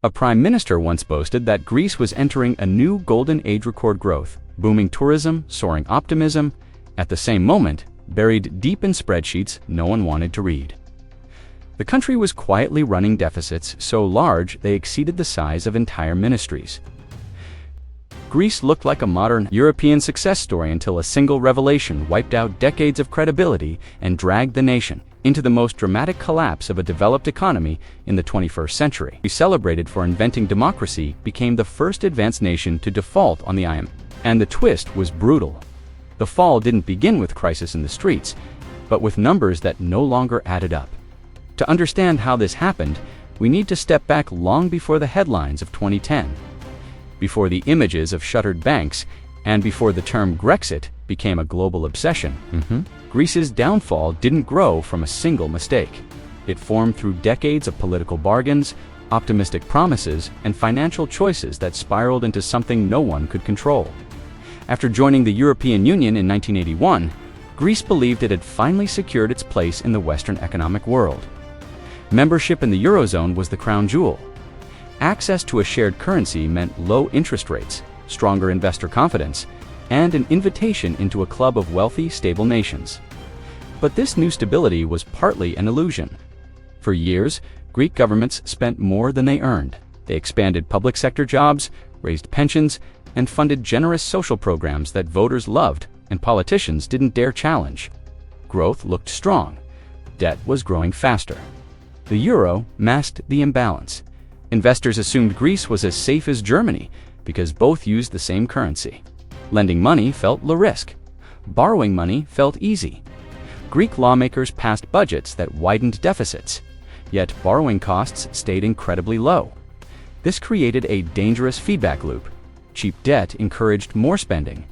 A prime minister once boasted that Greece was entering a new golden age record growth, booming tourism, soaring optimism, at the same moment, buried deep in spreadsheets no one wanted to read. The country was quietly running deficits so large they exceeded the size of entire ministries. Greece looked like a modern European success story until a single revelation wiped out decades of credibility and dragged the nation into the most dramatic collapse of a developed economy in the 21st century. We celebrated for inventing democracy became the first advanced nation to default on the IMF, and the twist was brutal. The fall didn't begin with crisis in the streets, but with numbers that no longer added up. To understand how this happened, we need to step back long before the headlines of 2010, before the images of shuttered banks, and before the term Grexit became a global obsession. Greece's downfall didn't grow from a single mistake. It formed through decades of political bargains, optimistic promises, and financial choices that spiraled into something no one could control. After joining the European Union in 1981, Greece believed it had finally secured its place in the Western economic world. Membership in the Eurozone was the crown jewel. Access to a shared currency meant low interest rates, stronger investor confidence, and an invitation into a club of wealthy, stable nations. But this new stability was partly an illusion. For years, Greek governments spent more than they earned. They expanded public sector jobs, raised pensions, and funded generous social programs that voters loved and politicians didn't dare challenge. Growth looked strong. Debt was growing faster. The euro masked the imbalance. Investors assumed Greece was as safe as Germany because both used the same currency. Lending money felt low risk. Borrowing money felt easy. Greek lawmakers passed budgets that widened deficits, yet borrowing costs stayed incredibly low. This created a dangerous feedback loop. Cheap debt encouraged more spending,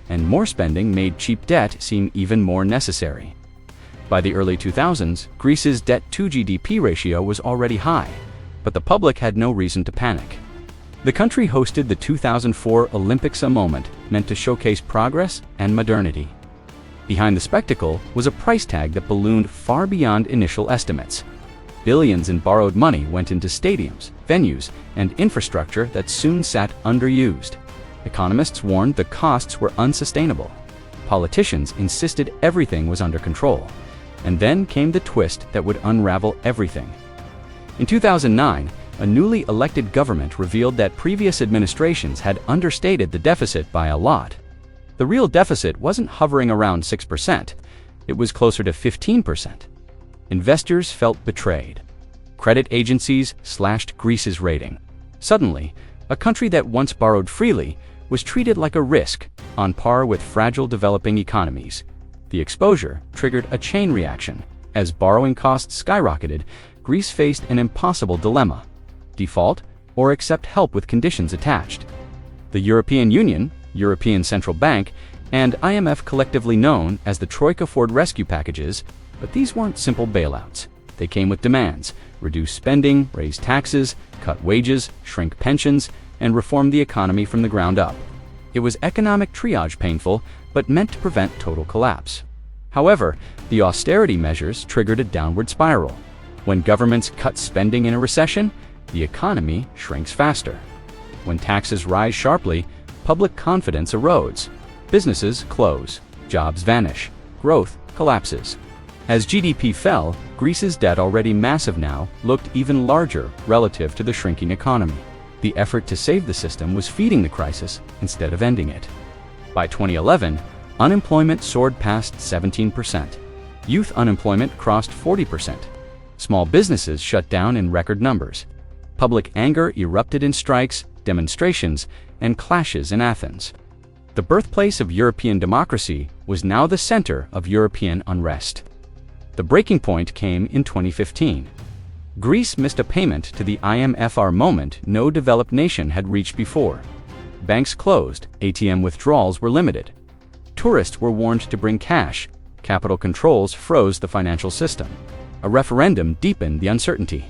and more spending made cheap debt seem even more necessary. By the early 2000s, Greece's debt-to-GDP ratio was already high, but the public had no reason to panic. The country hosted the 2004 Olympics, a moment meant to showcase progress and modernity. Behind the spectacle was a price tag that ballooned far beyond initial estimates. Billions in borrowed money went into stadiums, venues, and infrastructure that soon sat underused. Economists warned the costs were unsustainable. Politicians insisted everything was under control. And then came the twist that would unravel everything. In 2009, a newly elected government revealed that previous administrations had understated the deficit by a lot. The real deficit wasn't hovering around 6%, it was closer to 15%. Investors felt betrayed. Credit agencies slashed Greece's rating. Suddenly, a country that once borrowed freely was treated like a risk, on par with fragile developing economies. The exposure triggered a chain reaction. As borrowing costs skyrocketed, Greece faced an impossible dilemma: default or accept help with conditions attached. The European Union, European Central Bank, and IMF, collectively known as the Troika, forward rescue packages, but these weren't simple bailouts. They came with demands: reduce spending, raise taxes, cut wages, shrink pensions, and reform the economy from the ground up. It was economic triage, painful, but meant to prevent total collapse. However, the austerity measures triggered a downward spiral. When governments cut spending in a recession, the economy shrinks faster. When taxes rise sharply, public confidence erodes. Businesses close, jobs vanish, growth collapses. As GDP fell, Greece's debt, already massive now, looked even larger relative to the shrinking economy. The effort to save the system was feeding the crisis instead of ending it. By 2011, unemployment soared past 17%. Youth unemployment crossed 40%. Small businesses shut down in record numbers. Public anger erupted in strikes, demonstrations, and clashes in Athens. The birthplace of European democracy was now the center of European unrest. The breaking point came in 2015. Greece missed a payment to the IMF, a moment no developed nation had reached before. Banks closed, ATM withdrawals were limited. Tourists were warned to bring cash. Capital controls froze the financial system. A referendum deepened the uncertainty.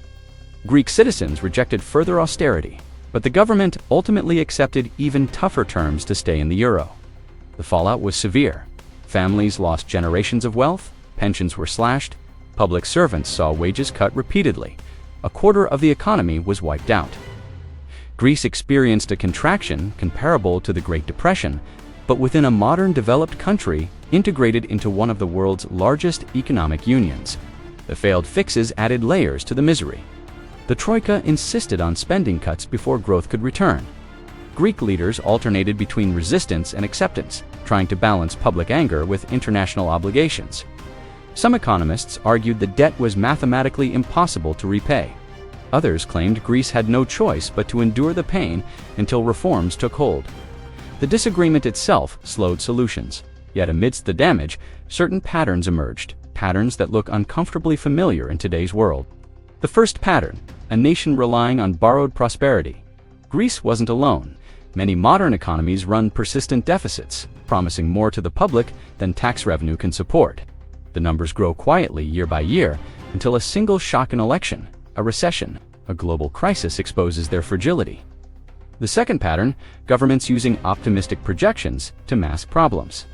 Greek citizens rejected further austerity, but the government ultimately accepted even tougher terms to stay in the euro. The fallout was severe. Families lost generations of wealth, pensions were slashed, public servants saw wages cut repeatedly. A quarter of the economy was wiped out. Greece experienced a contraction comparable to the Great Depression, but within a modern developed country integrated into one of the world's largest economic unions. The failed fixes added layers to the misery. The Troika insisted on spending cuts before growth could return. Greek leaders alternated between resistance and acceptance, trying to balance public anger with international obligations. Some economists argued the debt was mathematically impossible to repay. Others claimed Greece had no choice but to endure the pain until reforms took hold. The disagreement itself slowed solutions. Yet amidst the damage, certain patterns emerged, patterns that look uncomfortably familiar in today's world. The first pattern, a nation relying on borrowed prosperity. Greece wasn't alone. Many modern economies run persistent deficits, promising more to the public than tax revenue can support. The numbers grow quietly year by year until a single shock, an election, a recession, a global crisis exposes their fragility. The second pattern, governments using optimistic projections to mask problems.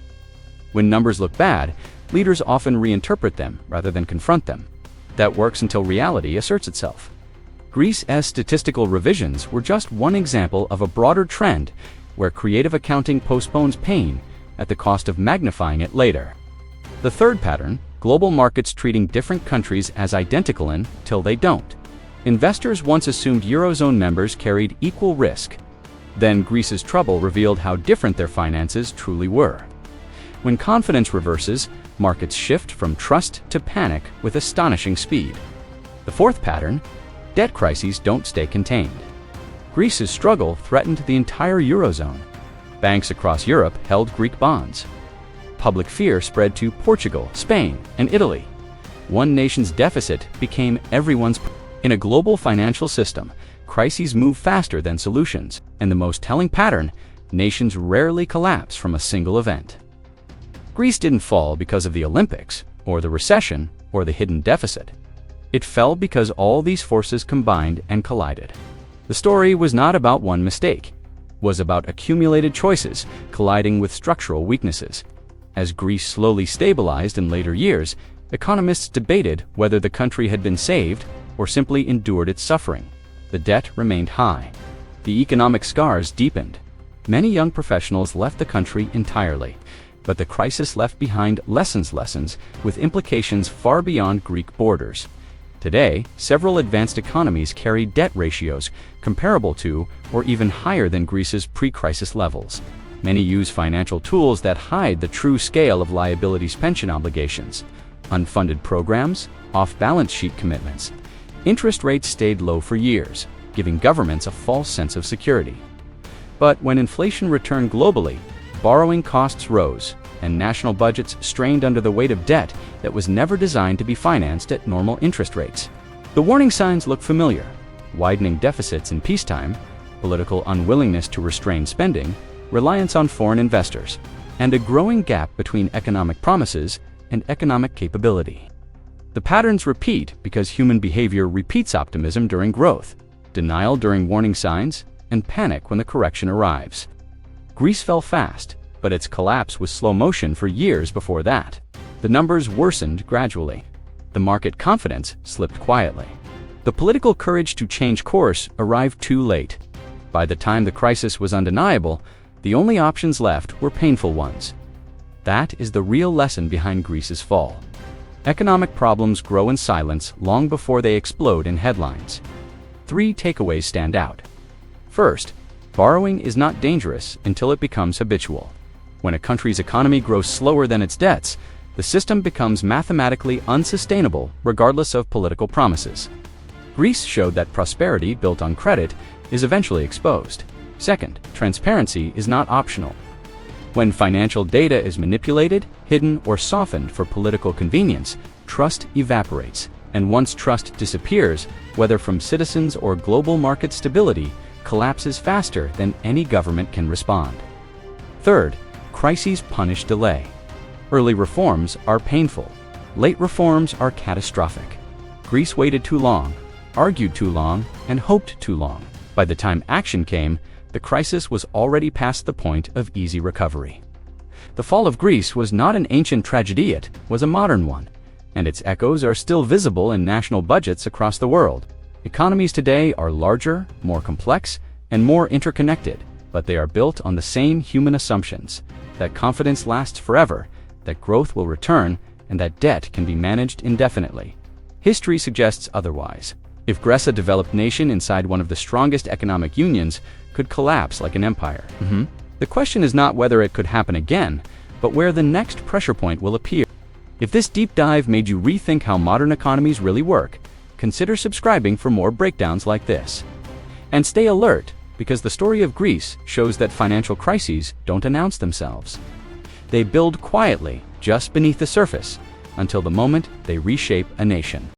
When numbers look bad, leaders often reinterpret them rather than confront them. That works until reality asserts itself. Greece's statistical revisions were just one example of a broader trend where creative accounting postpones pain at the cost of magnifying it later. The third pattern, global markets treating different countries as identical until they don't. Investors once assumed Eurozone members carried equal risk. Then Greece's trouble revealed how different their finances truly were. When confidence reverses, markets shift from trust to panic with astonishing speed. The fourth pattern, debt crises don't stay contained. Greece's struggle threatened the entire Eurozone. Banks across Europe held Greek bonds. Public fear spread to Portugal, Spain, and Italy. One nation's deficit became everyone's. In a global financial system, crises move faster than solutions, and the most telling pattern, nations rarely collapse from a single event. Greece didn't fall because of the Olympics, or the recession, or the hidden deficit. It fell because all these forces combined and collided. The story was not about one mistake. It was about accumulated choices colliding with structural weaknesses. As Greece slowly stabilized in later years, economists debated whether the country had been saved or simply endured its suffering. The debt remained high. The economic scars deepened. Many young professionals left the country entirely, but the crisis left behind lessons with implications far beyond Greek borders. Today, several advanced economies carry debt ratios comparable to or even higher than Greece's pre-crisis levels. Many use financial tools that hide the true scale of liabilities, pension obligations, unfunded programs, off-balance sheet commitments. Interest rates stayed low for years, giving governments a false sense of security. But when inflation returned globally, borrowing costs rose, and national budgets strained under the weight of debt that was never designed to be financed at normal interest rates. The warning signs look familiar: widening deficits in peacetime, political unwillingness to restrain spending, reliance on foreign investors, and a growing gap between economic promises and economic capability. The patterns repeat because human behavior repeats optimism during growth, denial during warning signs, and panic when the correction arrives. Greece fell fast, but its collapse was slow motion for years before that. The numbers worsened gradually. The market confidence slipped quietly. The political courage to change course arrived too late. By the time the crisis was undeniable, the only options left were painful ones. That is the real lesson behind Greece's fall. Economic problems grow in silence long before they explode in headlines. 3 takeaways stand out. First, borrowing is not dangerous until it becomes habitual. When a country's economy grows slower than its debts, the system becomes mathematically unsustainable regardless of political promises. Greece showed that prosperity built on credit is eventually exposed. Second, transparency is not optional. When financial data is manipulated, hidden, or softened for political convenience, trust evaporates. And once trust disappears, whether from citizens or global market stability, collapses faster than any government can respond. Third, crises punish delay. Early reforms are painful. Late reforms are catastrophic. Greece waited too long, argued too long, and hoped too long. By the time action came, the crisis was already past the point of easy recovery. The fall of Greece was not an ancient tragedy, it was a modern one, and its echoes are still visible in national budgets across the world. Economies today are larger, more complex, and more interconnected, but they are built on the same human assumptions: that confidence lasts forever, that growth will return, and that debt can be managed indefinitely. History suggests otherwise. If Greece, a developed nation inside one of the strongest economic unions, could collapse like an empire. The question is not whether it could happen again, but where the next pressure point will appear. If this deep dive made you rethink how modern economies really work, consider subscribing for more breakdowns like this. And stay alert, because the story of Greece shows that financial crises don't announce themselves. They build quietly, just beneath the surface, until the moment they reshape a nation.